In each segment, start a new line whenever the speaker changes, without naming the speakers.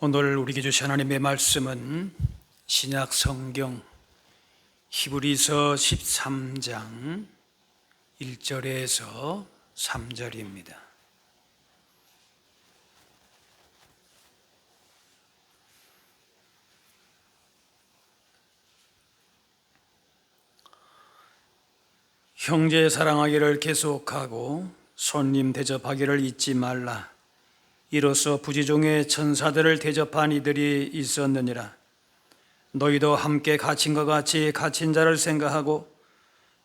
오늘 우리에게 주신 하나님의 말씀은 신약 성경 히브리서 13장 1절에서 3절입니다. 형제 사랑하기를 계속하고 손님 대접하기를 잊지 말라. 이로써 부지중에 천사들을 대접한 이들이 있었느니라. 너희도 함께 갇힌 것 같이 갇힌 자를 생각하고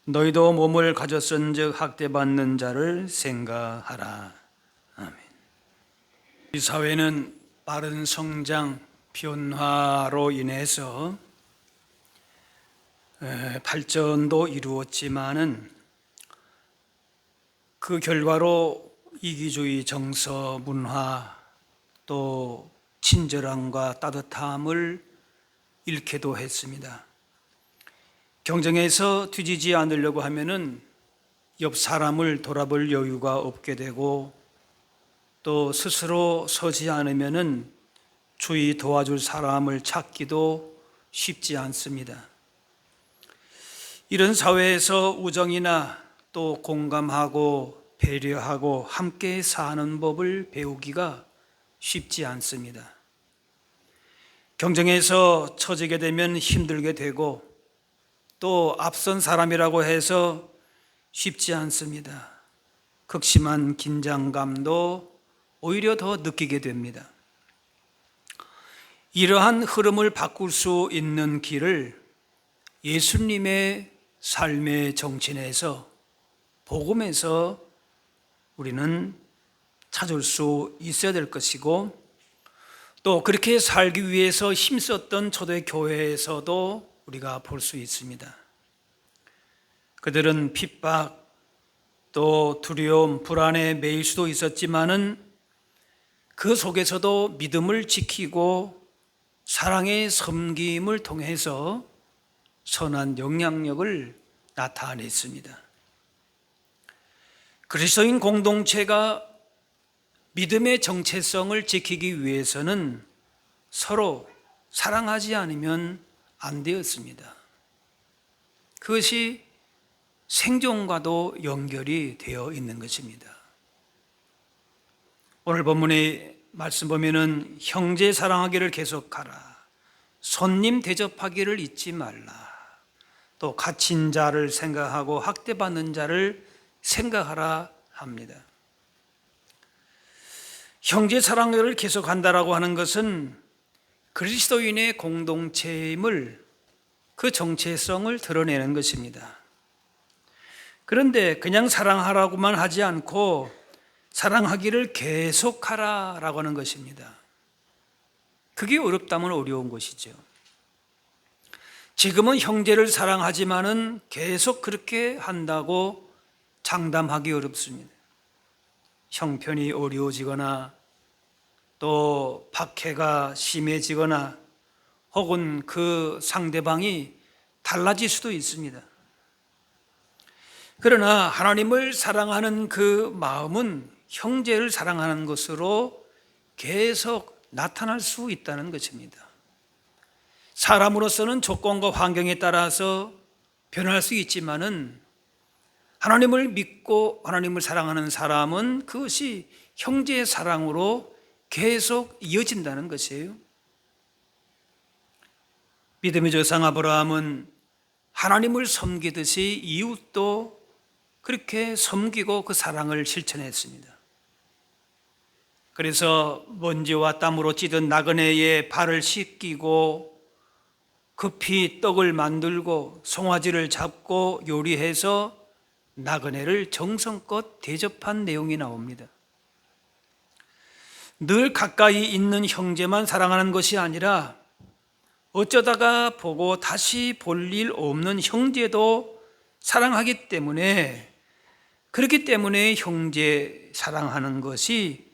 너희도 몸을 가졌은즉 학대받는 자를 생각하라. 아멘. 이 사회는 빠른 성장, 변화로 인해서 발전도 이루었지만은 그 결과로 이기주의 정서, 문화, 또 친절함과 따뜻함을 잃게도 했습니다. 경쟁에서 뒤지지 않으려고 하면은 옆 사람을 돌아볼 여유가 없게 되고 또 스스로 서지 않으면은 주위 도와줄 사람을 찾기도 쉽지 않습니다. 이런 사회에서 우정이나 또 공감하고 배려하고 함께 사는 법을 배우기가 쉽지 않습니다. 경쟁에서 처지게 되면 힘들게 되고 또 앞선 사람이라고 해서 쉽지 않습니다. 극심한 긴장감도 오히려 더 느끼게 됩니다. 이러한 흐름을 바꿀 수 있는 길을 예수님의 삶의 정신에서, 복음에서 우리는 찾을 수 있어야 될 것이고, 또 그렇게 살기 위해서 힘썼던 초대교회에서도 우리가 볼 수 있습니다. 그들은 핍박, 또 두려움, 불안에 매일 수도 있었지만은 그 속에서도 믿음을 지키고 사랑의 섬김을 통해서 선한 영향력을 나타냈습니다. 그리스도인 공동체가 믿음의 정체성을 지키기 위해서는 서로 사랑하지 않으면 안 되었습니다. 그것이 생존과도 연결이 되어 있는 것입니다. 오늘 본문의 말씀 보면은 형제 사랑하기를 계속하라. 손님 대접하기를 잊지 말라. 또 갇힌 자를 생각하고 학대받는 자를 생각하라 합니다. 형제 사랑을 계속한다라고 하는 것은 그리스도인의 공동체임을, 그 정체성을 드러내는 것입니다. 그런데 그냥 사랑하라고만 하지 않고 사랑하기를 계속하라라고 하는 것입니다. 그게 어렵다면 어려운 것이죠. 지금은 형제를 사랑하지만은 계속 그렇게 한다고 장담하기 어렵습니다. 형편이 어려워지거나 또 박해가 심해지거나 혹은 그 상대방이 달라질 수도 있습니다. 그러나 하나님을 사랑하는 그 마음은 형제를 사랑하는 것으로 계속 나타날 수 있다는 것입니다. 사람으로서는 조건과 환경에 따라서 변할 수 있지만은 하나님을 믿고 하나님을 사랑하는 사람은 그것이 형제의 사랑으로 계속 이어진다는 것이에요. 믿음의 조상 아브라함은 하나님을 섬기듯이 이웃도 그렇게 섬기고 그 사랑을 실천했습니다. 그래서 먼지와 땀으로 찌든 나그네의 발을 씻기고 급히 떡을 만들고 송아지를 잡고 요리해서 나그네를 정성껏 대접한 내용이 나옵니다. 늘 가까이 있는 형제만 사랑하는 것이 아니라 어쩌다가 보고 다시 볼 일 없는 형제도 사랑하기 때문에, 그렇기 때문에 형제 사랑하는 것이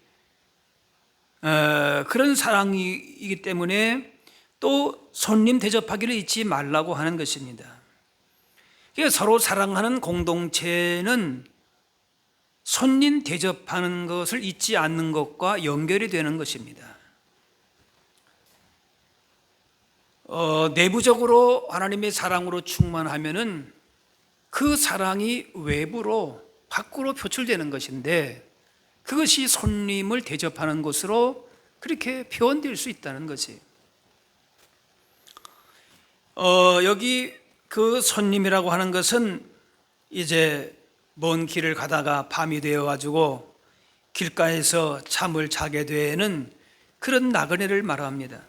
그런 사랑이기 때문에 또 손님 대접하기를 잊지 말라고 하는 것입니다. 서로 사랑하는 공동체는 손님 대접하는 것을 잊지 않는 것과 연결이 되는 것입니다. 내부적으로 하나님의 사랑으로 충만하면은 그 사랑이 외부로 밖으로 표출되는 것인데 그것이 손님을 대접하는 것으로 그렇게 표현될 수 있다는 거지. 여기 그 손님이라고 하는 것은 이제 먼 길을 가다가 밤이 되어가지고 길가에서 잠을 자게 되는 그런 나그네를 말합니다.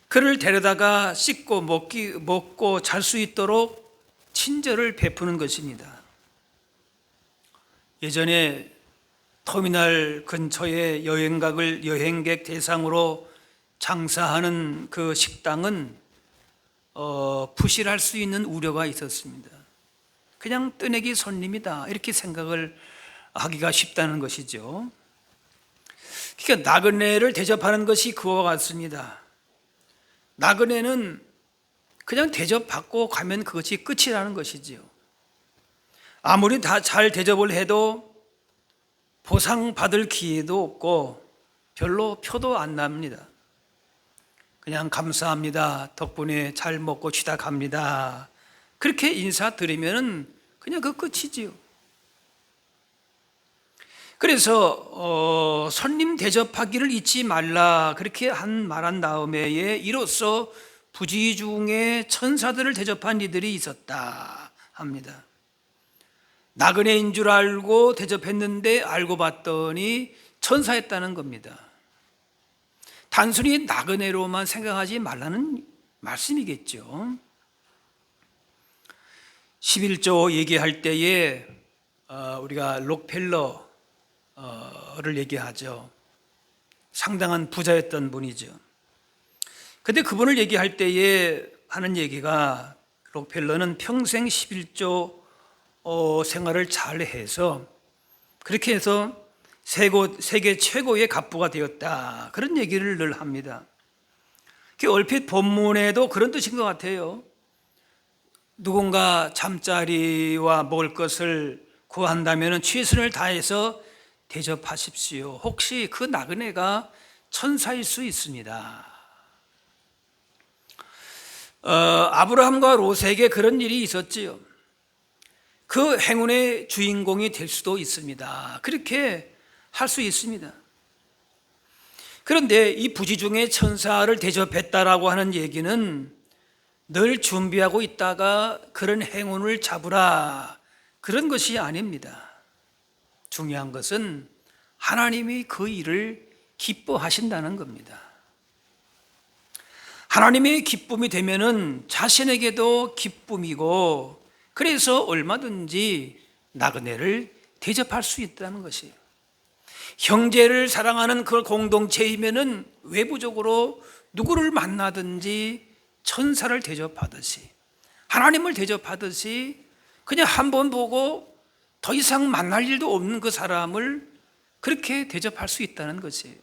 그를 데려다가 씻고 먹고 잘 수 있도록 친절을 베푸는 것입니다. 예전에 터미널 근처에 여행객 대상으로 장사하는 그 식당은 부실할 수 있는 우려가 있었습니다. 그냥 뜨내기 손님이다 이렇게 생각을 하기가 쉽다는 것이죠. 그러니까 나그네를 대접하는 것이 그와 같습니다. 나그네는 그냥 대접받고 가면 그것이 끝이라는 것이지요. 아무리 다 잘 대접을 해도 보상받을 기회도 없고 별로 표도 안 납니다. 그냥 감사합니다. 덕분에 잘 먹고 쉬다 갑니다. 그렇게 인사드리면 그냥 그 끝이지요. 그래서 손님 대접하기를 잊지 말라 그렇게 말한 다음에 이로써 부지 중에 천사들을 대접한 이들이 있었다 합니다. 나그네인 줄 알고 대접했는데 알고 봤더니 천사였다는 겁니다. 단순히 나그네로만 생각하지 말라는 말씀이겠죠. 11조 얘기할 때에 우리가 록펠러를 얘기하죠. 상당한 부자였던 분이죠. 근데 그분을 얘기할 때에 하는 얘기가 록펠러는 평생 11조 생활을 잘 해서 그렇게 해서 세계 최고의 갑부가 되었다 그런 얘기를 늘 합니다. 얼핏 본문에도 그런 뜻인 것 같아요. 누군가 잠자리와 먹을 것을 구한다면 최선을 다해서 대접하십시오. 혹시 그 나그네가 천사일 수 있습니다. 아브라함과 롯에게 그런 일이 있었지요. 그 행운의 주인공이 될 수도 있습니다. 그렇게 할 수 있습니다. 그런데 이 부지 중에 천사를 대접했다라고 하는 얘기는 늘 준비하고 있다가 그런 행운을 잡으라 그런 것이 아닙니다. 중요한 것은 하나님이 그 일을 기뻐하신다는 겁니다. 하나님의 기쁨이 되면은 자신에게도 기쁨이고 그래서 얼마든지 나그네를 대접할 수 있다는 것이에요. 형제를 사랑하는 그 공동체이면은 외부적으로 누구를 만나든지 천사를 대접하듯이 하나님을 대접하듯이 그냥 한 번 보고 더 이상 만날 일도 없는 그 사람을 그렇게 대접할 수 있다는 것이에요.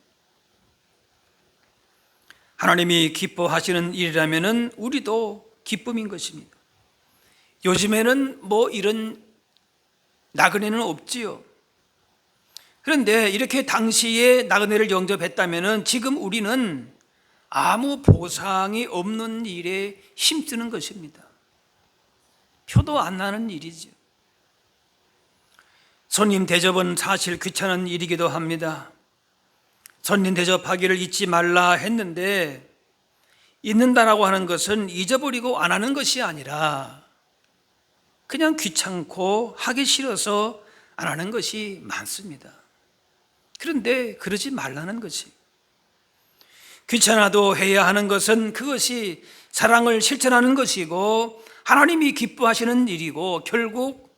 하나님이 기뻐하시는 일이라면은 우리도 기쁨인 것입니다. 요즘에는 이런 나그네는 없지요. 그런데 이렇게 당시에 나그네를 영접했다면은 지금 우리는 아무 보상이 없는 일에 힘쓰는 것입니다. 표도 안 나는 일이죠. 손님 대접은 사실 귀찮은 일이기도 합니다. 손님 대접하기를 잊지 말라 했는데 잊는다라고 하는 것은 잊어버리고 안 하는 것이 아니라 그냥 귀찮고 하기 싫어서 안 하는 것이 많습니다. 그런데 그러지 말라는 것이 귀찮아도 해야 하는 것은 그것이 사랑을 실천하는 것이고 하나님이 기뻐하시는 일이고 결국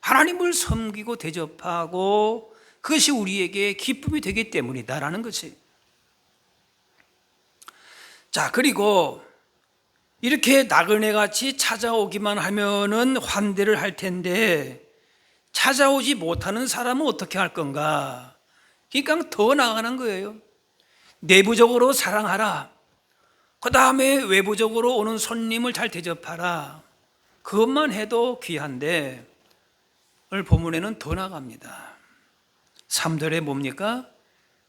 하나님을 섬기고 대접하고 그것이 우리에게 기쁨이 되기 때문이다라는 것이. 자, 그리고 이렇게 나그네같이 찾아오기만 하면은 환대를 할 텐데 찾아오지 못하는 사람은 어떻게 할 건가? 그러니까 더 나아가는 거예요. 내부적으로 사랑하라. 그 다음에 외부적으로 오는 손님을 잘 대접하라. 그것만 해도 귀한데 오늘 본문에는 더 나갑니다. 3절에 뭡니까?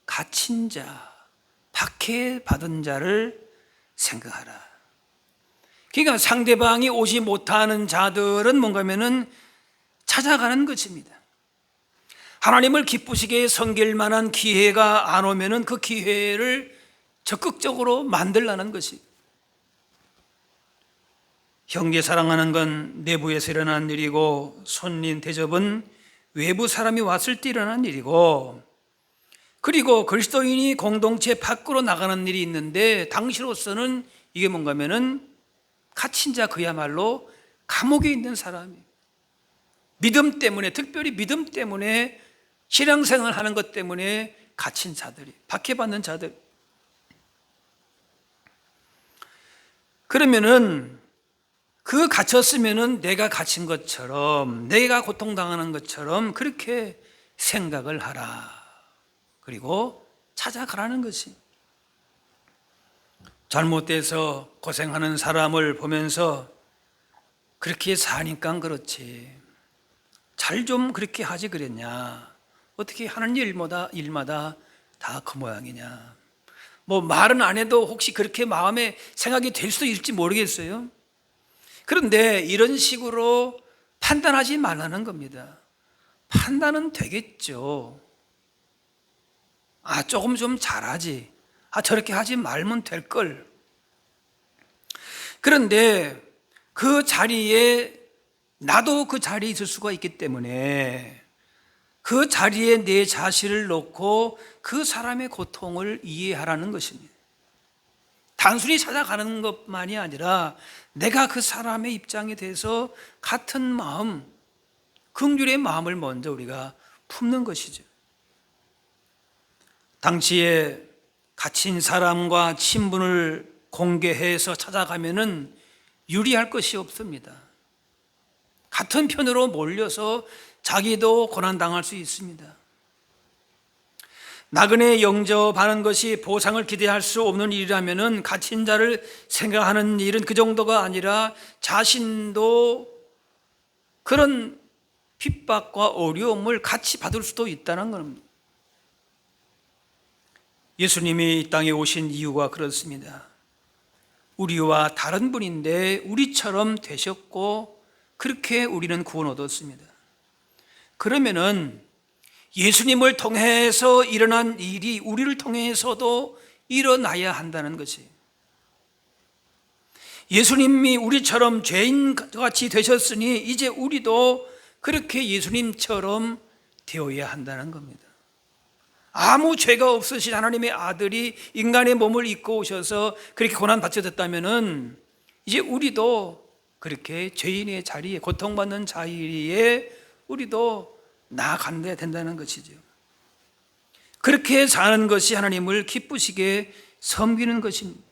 갇힌 자, 박해받은 자를 생각하라. 그러니까 상대방이 오지 못하는 자들은 뭔가 하면은 찾아가는 것입니다. 하나님을 기쁘시게 섬길 만한 기회가 안 오면은 그 기회를 적극적으로 만들라는 것이. 형제 사랑하는 건 내부에서 일어나는 일이고, 손님 대접은 외부 사람이 왔을 때 일어나는 일이고, 그리고 그리스도인이 공동체 밖으로 나가는 일이 있는데, 당시로서는 이게 뭔가 하면은 갇힌 자, 그야말로 감옥에 있는 사람이 믿음 때문에, 특별히 믿음 때문에 신앙생활 하는 것 때문에 갇힌 자들이, 박해받는 자들. 그러면은 그 갇혔으면은 내가 갇힌 것처럼, 내가 고통당하는 것처럼 그렇게 생각을 하라. 그리고 찾아가라는 것이. 잘못돼서 고생하는 사람을 보면서 그렇게 사니까 그렇지, 잘 좀 그렇게 하지 그랬냐, 어떻게 하는 일마다 다 그 모양이냐, 뭐 말은 안 해도 혹시 그렇게 마음에 생각이 될 수도 있을지 모르겠어요. 그런데 이런 식으로 판단하지 말라는 겁니다. 판단은 되겠죠. 조금 좀 잘하지, 저렇게 하지 말면 될걸. 그런데 그 자리에 나도 그 자리에 있을 수가 있기 때문에 그 자리에 내 자신을 놓고 그 사람의 고통을 이해하라는 것입니다. 단순히 찾아가는 것만이 아니라 내가 그 사람의 입장에 대해서 같은 마음, 긍휼의 마음을 먼저 우리가 품는 것이죠. 당시에 갇힌 사람과 친분을 공개해서 찾아가면은 유리할 것이 없습니다. 같은 편으로 몰려서 자기도 고난당할 수 있습니다. 나그네 영접하는 것이 보상을 기대할 수 없는 일이라면은 갇힌 자를 생각하는 일은 그 정도가 아니라 자신도 그런 핍박과 어려움을 같이 받을 수도 있다는 겁니다. 예수님이 이 땅에 오신 이유가 그렇습니다. 우리와 다른 분인데 우리처럼 되셨고, 그렇게 우리는 구원 얻었습니다. 그러면은 예수님을 통해서 일어난 일이 우리를 통해서도 일어나야 한다는 것이에요. 예수님이 우리처럼 죄인같이 되셨으니 이제 우리도 그렇게 예수님처럼 되어야 한다는 겁니다. 아무 죄가 없으신 하나님의 아들이 인간의 몸을 입고 오셔서 그렇게 고난받으셨다면은 이제 우리도 그렇게 죄인의 자리에, 고통받는 자리에 우리도 나아가야 된다는 것이죠. 그렇게 사는 것이 하나님을 기쁘시게 섬기는 것입니다.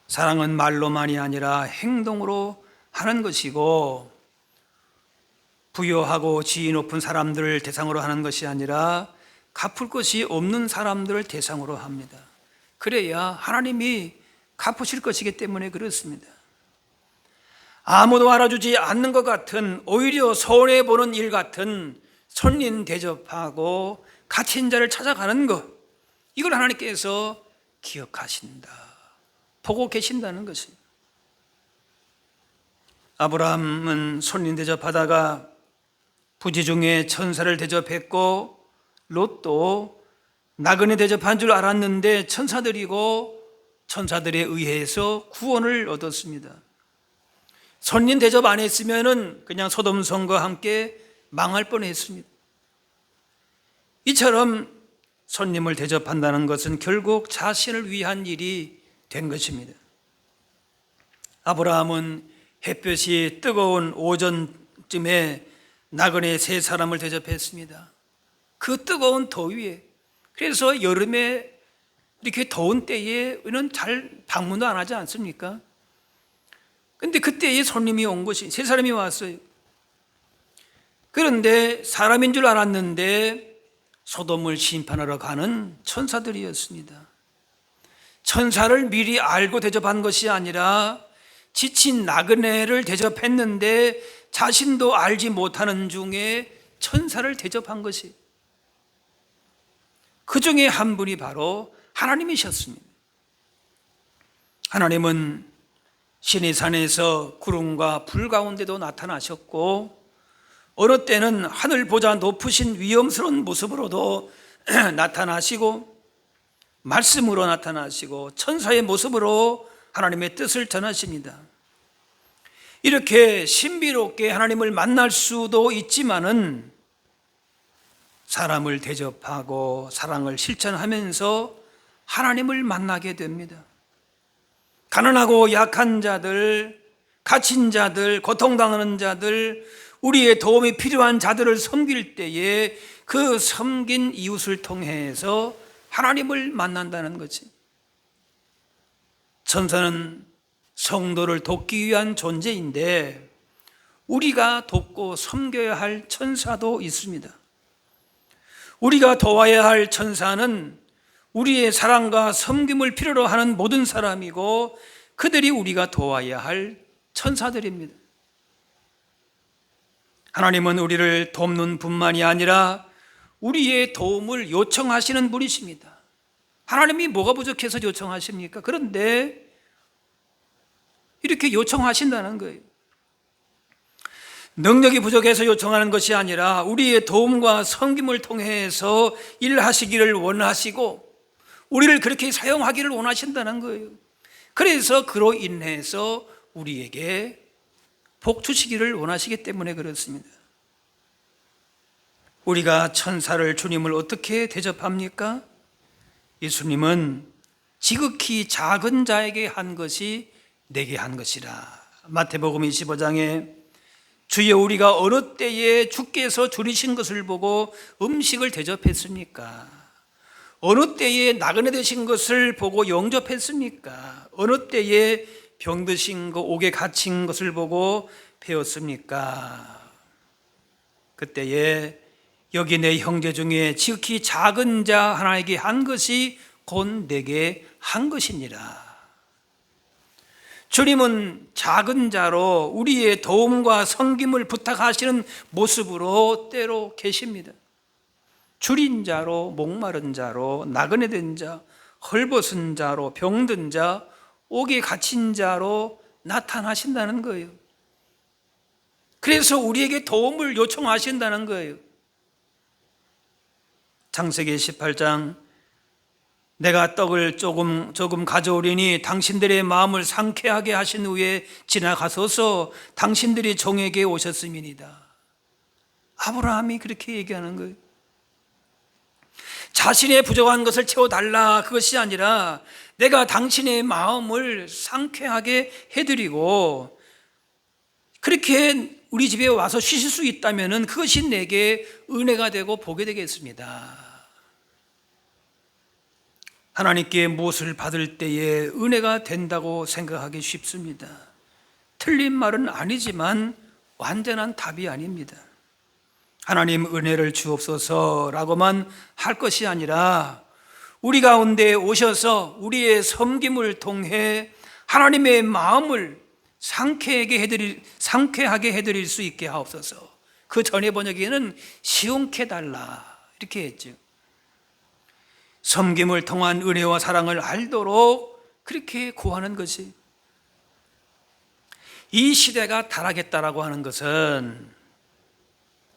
사랑은 말로만이 아니라 행동으로 하는 것이고, 부유하고 지위 높은 사람들을 대상으로 하는 것이 아니라 갚을 것이 없는 사람들을 대상으로 합니다. 그래야 하나님이 갚으실 것이기 때문에 그렇습니다. 아무도 알아주지 않는 것 같은, 오히려 손해보는 일 같은 손님 대접하고 갇힌 자를 찾아가는 것, 이걸 하나님께서 기억하신다, 보고 계신다는 것입니다. 아브라함은 손님 대접하다가 부지 중에 천사를 대접했고, 롯도 나그네 대접한 줄 알았는데 천사들이고 천사들에 의해서 구원을 얻었습니다. 손님 대접 안 했으면은 그냥 소돔성과 함께 망할 뻔했습니다. 이처럼 손님을 대접한다는 것은 결국 자신을 위한 일이 된 것입니다. 아브라함은 햇볕이 뜨거운 오전쯤에 나그네 세 사람을 대접했습니다. 그 뜨거운 더위에, 그래서 여름에 이렇게 더운 때에는 잘 방문도 안 하지 않습니까? 근데 그때에 손님이 온 것이, 세 사람이 왔어요. 그런데 사람인 줄 알았는데 소돔을 심판하러 가는 천사들이었습니다. 천사를 미리 알고 대접한 것이 아니라 지친 나그네를 대접했는데 자신도 알지 못하는 중에 천사를 대접한 것이, 그 중에 한 분이 바로 하나님이셨습니다. 하나님은 시내산에서 구름과 불 가운데도 나타나셨고, 어느 때는 하늘보다 높으신 위엄스러운 모습으로도 나타나시고, 말씀으로 나타나시고, 천사의 모습으로 하나님의 뜻을 전하십니다. 이렇게 신비롭게 하나님을 만날 수도 있지만은 사람을 대접하고 사랑을 실천하면서 하나님을 만나게 됩니다. 가난하고 약한 자들, 갇힌 자들, 고통당하는 자들, 우리의 도움이 필요한 자들을 섬길 때에 그 섬긴 이웃을 통해서 하나님을 만난다는 거지. 천사는 성도를 돕기 위한 존재인데 우리가 돕고 섬겨야 할 천사도 있습니다. 우리가 도와야 할 천사는 우리의 사랑과 섬김을 필요로 하는 모든 사람이고, 그들이 우리가 도와야 할 천사들입니다. 하나님은 우리를 돕는 분만이 아니라 우리의 도움을 요청하시는 분이십니다. 하나님이 뭐가 부족해서 요청하십니까? 그런데 이렇게 요청하신다는 거예요. 능력이 부족해서 요청하는 것이 아니라 우리의 도움과 섬김을 통해서 일하시기를 원하시고 우리를 그렇게 사용하기를 원하신다는 거예요. 그래서 그로 인해서 우리에게 복 주시기를 원하시기 때문에 그렇습니다. 우리가 천사를, 주님을 어떻게 대접합니까? 예수님은 지극히 작은 자에게 한 것이 내게 한 것이라. 마태복음 25장에 주여 우리가 어느 때에 주께서 줄이신 것을 보고 음식을 대접했습니까? 어느 때에 나그네 되신 것을 보고 영접했습니까? 어느 때에 병드신 거, 옥에 갇힌 것을 보고 배웠습니까? 그때에 여기 내 형제 중에 지극히 작은 자 하나에게 한 것이 곧 내게 한 것이니라. 주님은 작은 자로 우리의 도움과 섬김을 부탁하시는 모습으로 때로 계십니다. 줄인 자로, 목마른 자로, 나그네 된 자, 헐벗은 자로, 병든 자, 옥에 갇힌 자로 나타나신다는 거예요. 그래서 우리에게 도움을 요청하신다는 거예요. 창세기 18장 내가 떡을 조금 가져오리니 당신들의 마음을 상쾌하게 하신 후에 지나가소서 당신들이 종에게 오셨음이니이다. 아브라함이 그렇게 얘기하는 거예요. 자신의 부족한 것을 채워달라, 그것이 아니라 내가 당신의 마음을 상쾌하게 해드리고 그렇게 우리 집에 와서 쉬실 수 있다면 그것이 내게 은혜가 되고 복이 되겠습니다. 하나님께 무엇을 받을 때에 은혜가 된다고 생각하기 쉽습니다. 틀린 말은 아니지만 완전한 답이 아닙니다. 하나님 은혜를 주옵소서라고만 할 것이 아니라 우리 가운데 오셔서 우리의 섬김을 통해 하나님의 마음을 상쾌하게 해드릴 수 있게 하옵소서. 그 전에 번역에는 시원케 해달라 이렇게 했죠. 섬김을 통한 은혜와 사랑을 알도록 그렇게 구하는 것이, 이 시대가 타락했다라고 하는 것은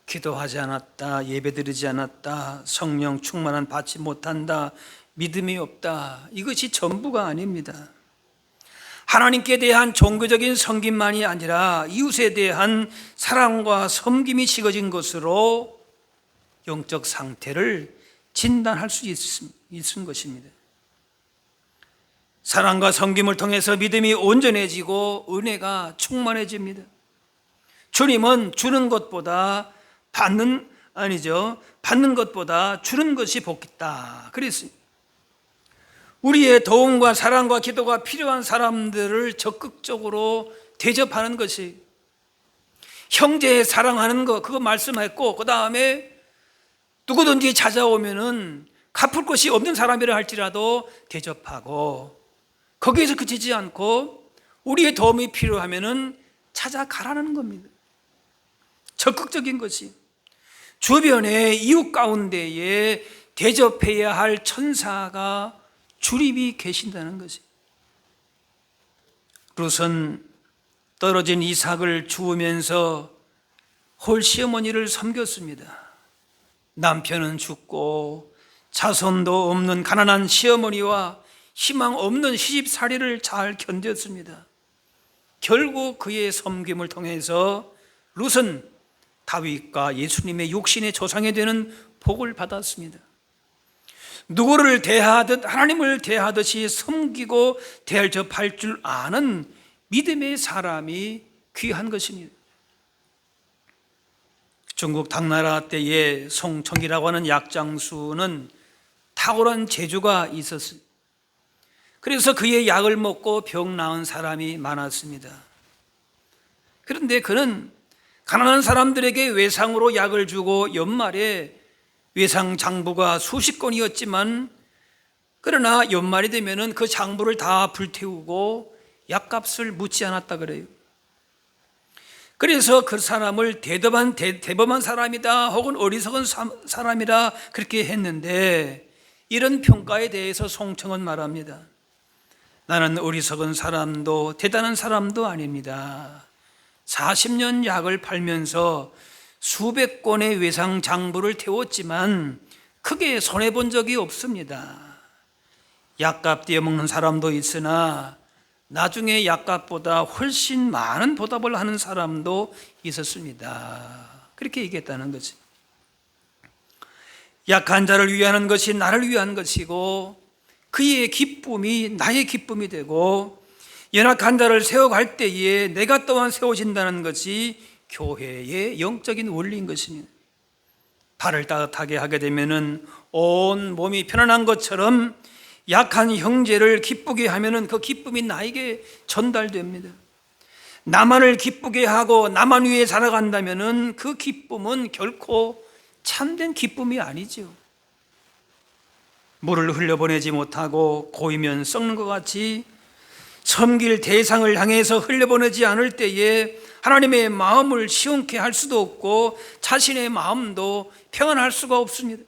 기도하지 않았다, 예배드리지 않았다, 성령 충만한 받지 못한다, 믿음이 없다, 이것이 전부가 아닙니다. 하나님께 대한 종교적인 섬김만이 아니라 이웃에 대한 사랑과 섬김이 식어진 것으로 영적 상태를 진단할 수 있은 것입니다. 사랑과 섬김을 통해서 믿음이 온전해지고 은혜가 충만해집니다. 주님은 주는 것보다 받는 것보다 주는 것이 복있다 그랬어요. 우리의 도움과 사랑과 기도가 필요한 사람들을 적극적으로 대접하는 것이, 형제 사랑하는 거 그거 말씀했고, 그 다음에 누구든지 찾아오면은 갚을 것이 없는 사람이라 할지라도 대접하고, 거기에서 그치지 않고 우리의 도움이 필요하면은 찾아가라는 겁니다. 적극적인 것이, 주변에 이웃 가운데에 대접해야 할 천사가 주님이 계신다는 것이. 룻은 떨어진 이삭을 주우면서 홀시어머니를 섬겼습니다. 남편은 죽고 자손도 없는 가난한 시어머니와 희망 없는 시집살이를 잘 견뎠습니다. 결국 그의 섬김을 통해서 룻은 다윗과 예수님의 육신의 조상이 되는 복을 받았습니다. 누구를 대하듯 하나님을 대하듯이 섬기고 대접할 줄 아는 믿음의 사람이 귀한 것입니다. 중국 당나라 때의 송청이라고 하는 약장수는 탁월한 재주가 있었어요. 그래서 그의 약을 먹고 병 나은 사람이 많았습니다. 그런데 그는 가난한 사람들에게 외상으로 약을 주고 연말에 외상 장부가 수십 건이었지만, 그러나 연말이 되면은 그 장부를 다 불태우고 약값을 묻지 않았다 그래요. 그래서 그 사람을 대범한 사람이다 혹은 어리석은 사람이다 그렇게 했는데, 이런 평가에 대해서 송청은 말합니다. 나는 어리석은 사람도 대단한 사람도 아닙니다. 40년 약을 팔면서 수백 권의 외상 장부를 태웠지만 크게 손해본 적이 없습니다. 약값 떼어먹는 사람도 있으나 나중에 약값보다 훨씬 많은 보답을 하는 사람도 있었습니다. 그렇게 얘기했다는 거지. 약한 자를 위하는 것이 나를 위한 것이고 그의 기쁨이 나의 기쁨이 되고 연약한 자를 세워갈 때에 내가 또한 세워진다는 것이 교회의 영적인 원리인 것입니다. 발을 따뜻하게 하게 되면은 온 몸이 편안한 것처럼 약한 형제를 기쁘게 하면은 그 기쁨이 나에게 전달됩니다. 나만을 기쁘게 하고 나만 위해 살아간다면은 그 기쁨은 결코 참된 기쁨이 아니죠. 물을 흘려보내지 못하고 고이면 썩는 것 같이 섬길 대상을 향해서 흘려보내지 않을 때에 하나님의 마음을 시원케 할 수도 없고 자신의 마음도 평안할 수가 없습니다.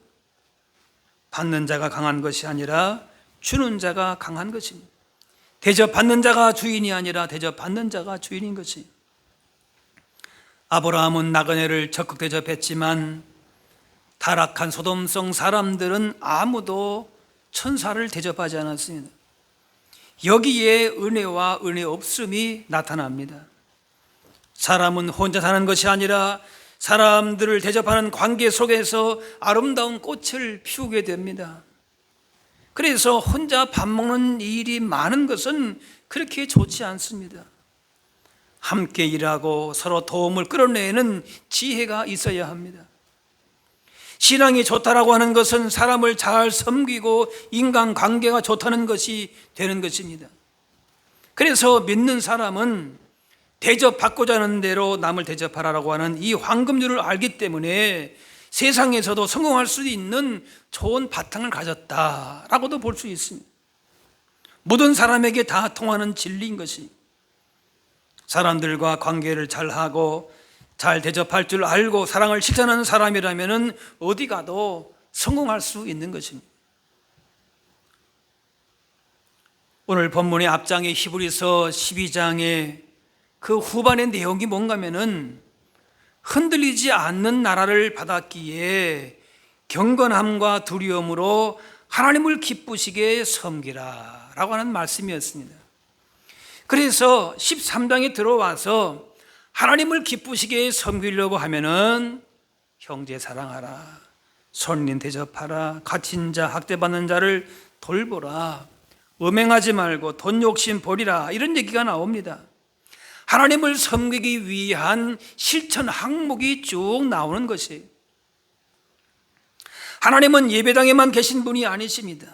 받는 자가 강한 것이 아니라 주는 자가 강한 것입니다. 대접받는 자가 주인이 아니라 대접받는 자가 주인인 것이. 아브라함은 나그네를 적극 대접했지만 타락한 소돔성 사람들은 아무도 천사를 대접하지 않았습니다. 여기에 은혜와 은혜 없음이 나타납니다. 사람은 혼자 사는 것이 아니라 사람들을 대접하는 관계 속에서 아름다운 꽃을 피우게 됩니다. 그래서 혼자 밥 먹는 일이 많은 것은 그렇게 좋지 않습니다. 함께 일하고 서로 도움을 끌어내는 지혜가 있어야 합니다. 신앙이 좋다라고 하는 것은 사람을 잘 섬기고 인간관계가 좋다는 것이 되는 것입니다. 그래서 믿는 사람은 대접받고자 하는 대로 남을 대접하라고 하는 이 황금률을 알기 때문에 세상에서도 성공할 수 있는 좋은 바탕을 가졌다라고도 볼 수 있습니다. 모든 사람에게 다 통하는 진리인 것이, 사람들과 관계를 잘하고 잘 대접할 줄 알고 사랑을 실천하는 사람이라면 어디 가도 성공할 수 있는 것입니다. 오늘 본문의 앞장의 히브리서 12장의 그 후반의 내용이 뭔가 하면은 흔들리지 않는 나라를 받았기에 경건함과 두려움으로 하나님을 기쁘시게 섬기라 라고 하는 말씀이었습니다. 그래서 13장에 들어와서 하나님을 기쁘시게 섬기려고 하면은 형제 사랑하라, 손님 대접하라, 갇힌 자, 학대받는 자를 돌보라, 음행하지 말고 돈 욕심 버리라, 이런 얘기가 나옵니다. 하나님을 섬기기 위한 실천 항목이 쭉 나오는 것이에요. 하나님은 예배당에만 계신 분이 아니십니다.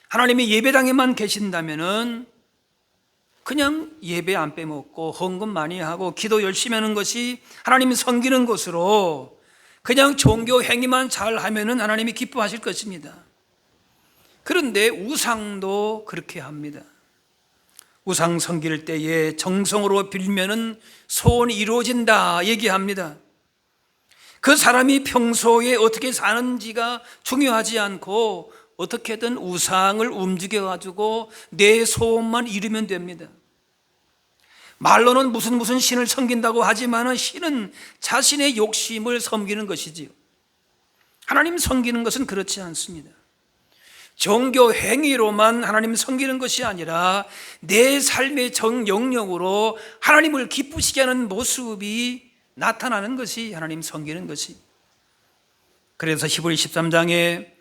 하나님이 예배당에만 계신다면은 그냥 예배 안 빼먹고 헌금 많이 하고 기도 열심히 하는 것이 하나님이 섬기는 것으로 그냥 종교 행위만 잘 하면은 하나님이 기뻐하실 것입니다. 그런데 우상도 그렇게 합니다. 우상 섬길 때에 정성으로 빌면은 소원이 이루어진다 얘기합니다. 그 사람이 평소에 어떻게 사는지가 중요하지 않고 어떻게든 우상을 움직여 가지고 내 소원만 이루면 됩니다. 말로는 무슨 신을 섬긴다고 하지만 신은 자신의 욕심을 섬기는 것이지요. 하나님 섬기는 것은 그렇지 않습니다. 종교 행위로만 하나님 섬기는 것이 아니라 내 삶의 영역으로 하나님을 기쁘시게 하는 모습이 나타나는 것이 하나님 섬기는 것이. 그래서 히브리 13장에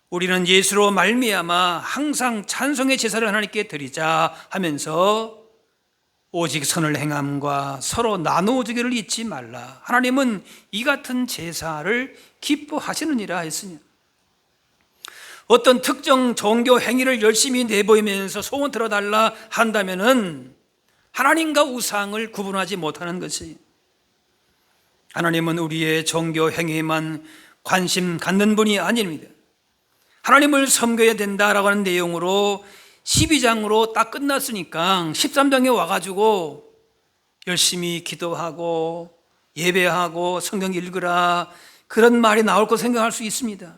우리는 예수로 말미암아 항상 찬송의 제사를 하나님께 드리자 하면서 오직 선을 행함과 서로 나누어 주기를 잊지 말라. 하나님은 이 같은 제사를 기뻐하시느니라 했으니, 어떤 특정 종교 행위를 열심히 내보이면서 소원 들어달라 한다면은 하나님과 우상을 구분하지 못하는 것이, 하나님은 우리의 종교 행위에만 관심 갖는 분이 아닙니다. 하나님을 섬겨야 된다라고 하는 내용으로 12장으로 딱 끝났으니까 13장에 와가지고 열심히 기도하고 예배하고 성경 읽으라 그런 말이 나올 거 생각할 수 있습니다.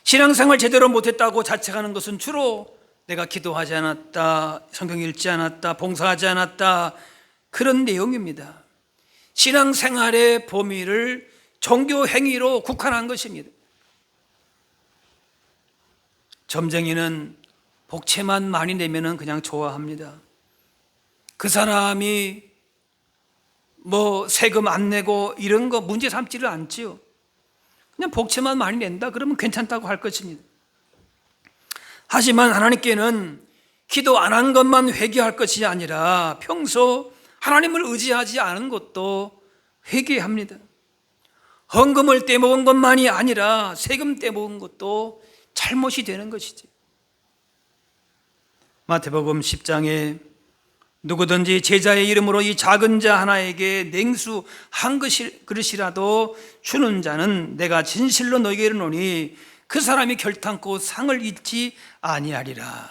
신앙생활 제대로 못했다고 자책하는 것은 주로 내가 기도하지 않았다, 성경 읽지 않았다, 봉사하지 않았다, 그런 내용입니다. 신앙생활의 범위를 종교 행위로 국한한 것입니다. 점쟁이는 복채만 많이 내면은 그냥 좋아합니다. 그 사람이 세금 안 내고 이런 거 문제 삼지를 않지요. 그냥 복채만 많이 낸다 그러면 괜찮다고 할 것입니다. 하지만 하나님께는 기도 안 한 것만 회개할 것이 아니라 평소 하나님을 의지하지 않은 것도 회개합니다. 헌금을 떼먹은 것만이 아니라 세금 떼먹은 것도 잘못이 되는 것이지. 마태복음 10장에 누구든지 제자의 이름으로 이 작은 자 하나에게 냉수 한 그릇이라도 주는 자는 내가 진실로 너희에게 이르노니 그 사람이 결탄코 상을 잊지 아니하리라.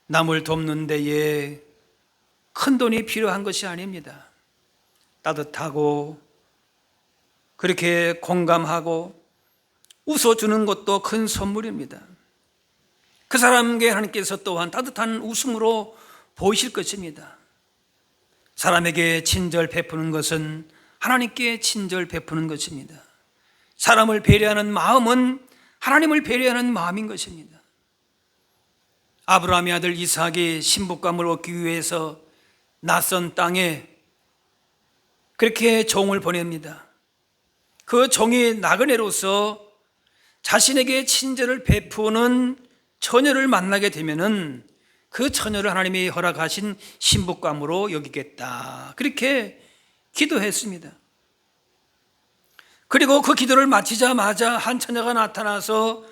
남을 돕는 데에 큰 돈이 필요한 것이 아닙니다. 따뜻하고 그렇게 공감하고 웃어주는 것도 큰 선물입니다. 그 사람에게 하나님께서 또한 따뜻한 웃음으로 보이실 것입니다. 사람에게 친절 베푸는 것은 하나님께 친절 베푸는 것입니다. 사람을 배려하는 마음은 하나님을 배려하는 마음인 것입니다. 아브라함의 아들 이삭이 신부감을 얻기 위해서 낯선 땅에 그렇게 종을 보냅니다. 그 종이 나그네로서 자신에게 친절을 베푸는 처녀를 만나게 되면은 그 처녀를 하나님이 허락하신 신부감으로 여기겠다, 그렇게 기도했습니다. 그리고 그 기도를 마치자마자 한 처녀가 나타나서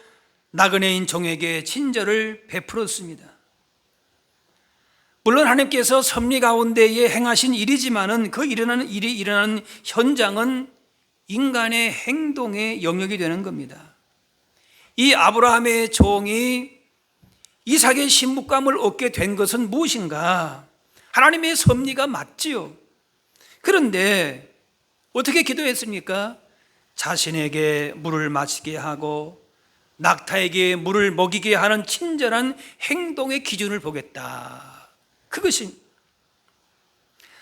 나그네인 종에게 친절을 베풀었습니다. 물론 하나님께서 섭리 가운데에 행하신 일이지만은 그 일이 일어나는 현장은 인간의 행동의 영역이 되는 겁니다. 이 아브라함의 종이 이삭의 신부감을 얻게 된 것은 무엇인가? 하나님의 섭리가 맞지요. 그런데 어떻게 기도했습니까? 자신에게 물을 마시게 하고 낙타에게 물을 먹이게 하는 친절한 행동의 기준을 보겠다. 그것이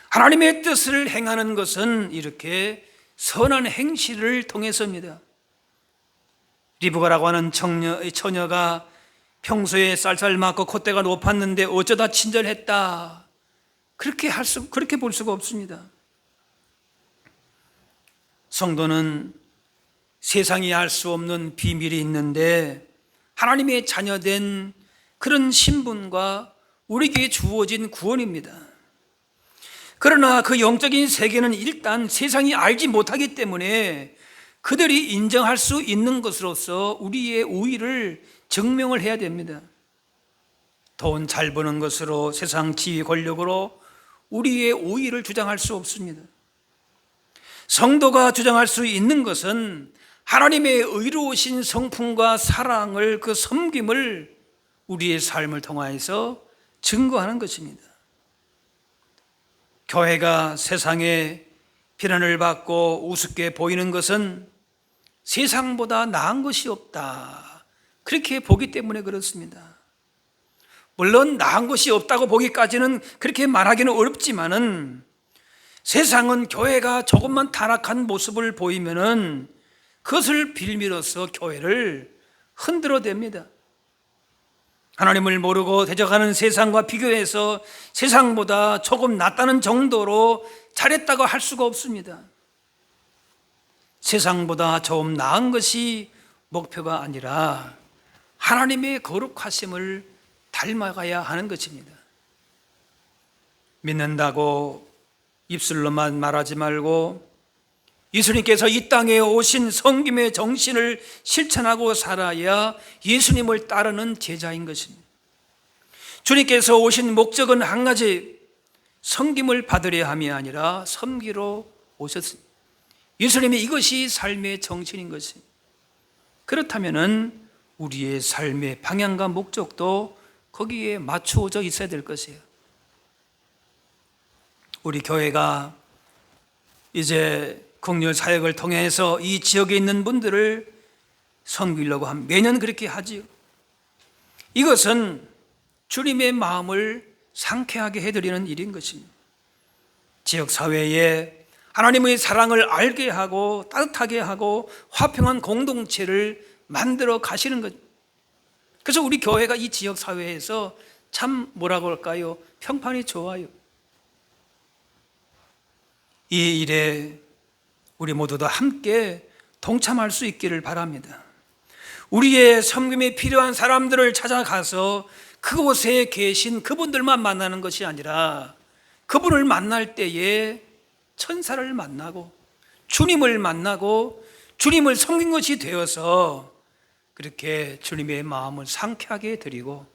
하나님의 뜻을 행하는 것은 이렇게 선한 행실을 통해서입니다. 리브가라고 하는 처녀가 평소에 쌀쌀 맞고 콧대가 높았는데 어쩌다 친절했다, 그렇게 볼 수가 없습니다. 성도는 세상이 알 수 없는 비밀이 있는데 하나님의 자녀된 그런 신분과 우리에게 주어진 구원입니다. 그러나 그 영적인 세계는 일단 세상이 알지 못하기 때문에 그들이 인정할 수 있는 것으로서 우리의 우위를 증명을 해야 됩니다. 돈 잘 버는 것으로, 세상 지위 권력으로 우리의 우위를 주장할 수 없습니다. 성도가 주장할 수 있는 것은 하나님의 의로우신 성품과 사랑을, 그 섬김을 우리의 삶을 통하여서 증거하는 것입니다. 교회가 세상에 비난을 받고 우습게 보이는 것은 세상보다 나은 것이 없다, 그렇게 보기 때문에 그렇습니다. 물론 나은 것이 없다고 보기까지는 그렇게 말하기는 어렵지만은 세상은 교회가 조금만 타락한 모습을 보이면은 그것을 빌미로써 교회를 흔들어댑니다. 하나님을 모르고 대적하는 세상과 비교해서 세상보다 조금 낫다는 정도로 잘했다고 할 수가 없습니다. 세상보다 좀 나은 것이 목표가 아니라 하나님의 거룩하심을 닮아가야 하는 것입니다. 믿는다고 입술로만 말하지 말고 예수님께서 이 땅에 오신 섬김의 정신을 실천하고 살아야 예수님을 따르는 제자인 것입니다. 주님께서 오신 목적은 한 가지, 섬김을 받으려 함이 아니라 섬기러 오셨습니다. 예수님이 이것이 삶의 정신인 것입니다. 그렇다면 우리의 삶의 방향과 목적도 거기에 맞추어져 있어야 될 것이에요. 우리 교회가 이제 긍휼 사역을 통해서 이 지역에 있는 분들을 섬기려고 하면 매년 그렇게 하지요. 이것은 주님의 마음을 상쾌하게 해드리는 일인 것입니다. 지역사회에 하나님의 사랑을 알게 하고 따뜻하게 하고 화평한 공동체를 만들어 가시는 것. 그래서 우리 교회가 이 지역사회에서 참 뭐라고 할까요? 평판이 좋아요. 이 일에 우리 모두 다 함께 동참할 수 있기를 바랍니다. 우리의 섬김이 필요한 사람들을 찾아가서 그곳에 계신 그분들만 만나는 것이 아니라 그분을 만날 때에 천사를 만나고 주님을 만나고 주님을 섬긴 것이 되어서 그렇게 주님의 마음을 상쾌하게 드리고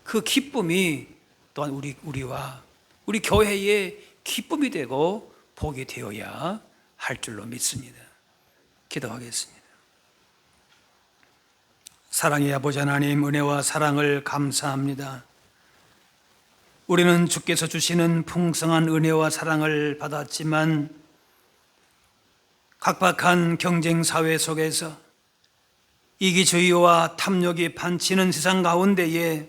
그 기쁨이 또한 우리와 우리 교회의 기쁨이 되고 복이 되어야 할 줄로 믿습니다. 기도하겠습니다. 사랑의 아버지 하나님, 은혜와 사랑을 감사합니다. 우리는 주께서 주시는 풍성한 은혜와 사랑을 받았지만 각박한 경쟁 사회 속에서 이기주의와 탐욕이 판치는 세상 가운데에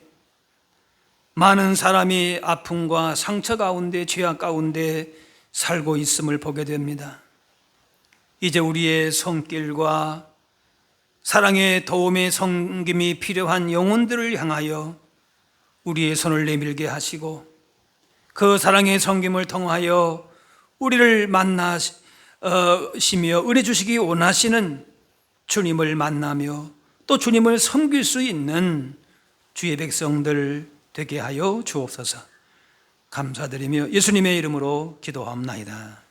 많은 사람이 아픔과 상처 가운데 죄악 가운데 살고 있음을 보게 됩니다. 이제 우리의 손길과 사랑의 도움의 섬김이 필요한 영혼들을 향하여 우리의 손을 내밀게 하시고 그 사랑의 섬김을 통하여 우리를 만나시며 은혜 주시기 원하시는 주님을 만나며 또 주님을 섬길 수 있는 주의 백성들 되게 하여 주옵소서. 감사드리며 예수님의 이름으로 기도합나이다.